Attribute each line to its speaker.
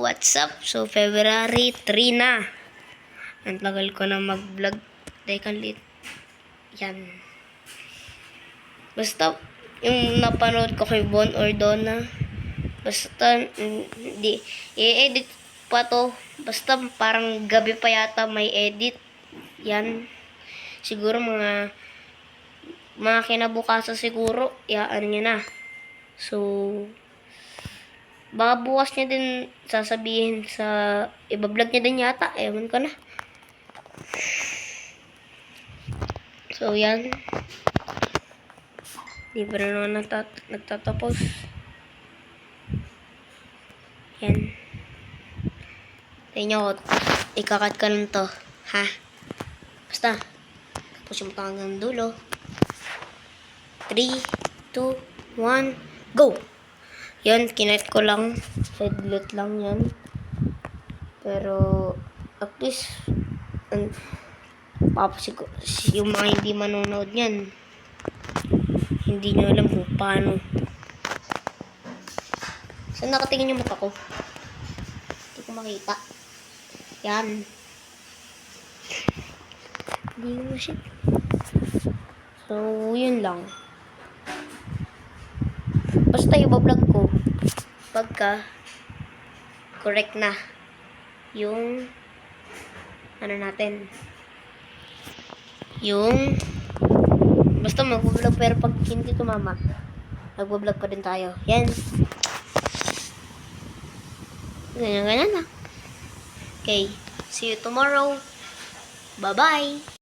Speaker 1: what's up? So, February 3 na. Ang tagal ko na mag-vlog. Teka lit. Yan. Basta, yung napanood ko kay Bon or Donna. Basta, hindi. I-edit pa to. Basta, parang gabi pa yata may edit. Yan. Siguro mga kinabukasan siguro. Ano nyo na. So, baka bukas niya din sasabihin sa iba-vlog niya din yata. Ewan ko na. So, yan. Di pa rin naman nagtatapos. Yan. Tingnan ko. Ikakat ka lang to. Ha? Basta. Tapos yung hanggang dulo. 3, 2, 1, go! Yan, kinet ko lang. Headlet lang yan. Pero, at least, yung mga hindi manonood yan, hindi nyo alam kung paano. Saan nakatingin yung mata ko? Hindi ko makita. Yan. Hindi ko masip. So, yun lang. Basta iba-vlog ko pagka correct na yung natin. Yung basta mag-vlog, pero pag hindi tumama, mag-vlog pa din tayo. Yan. Ganyan lang. Okay. See you tomorrow. Bye-bye.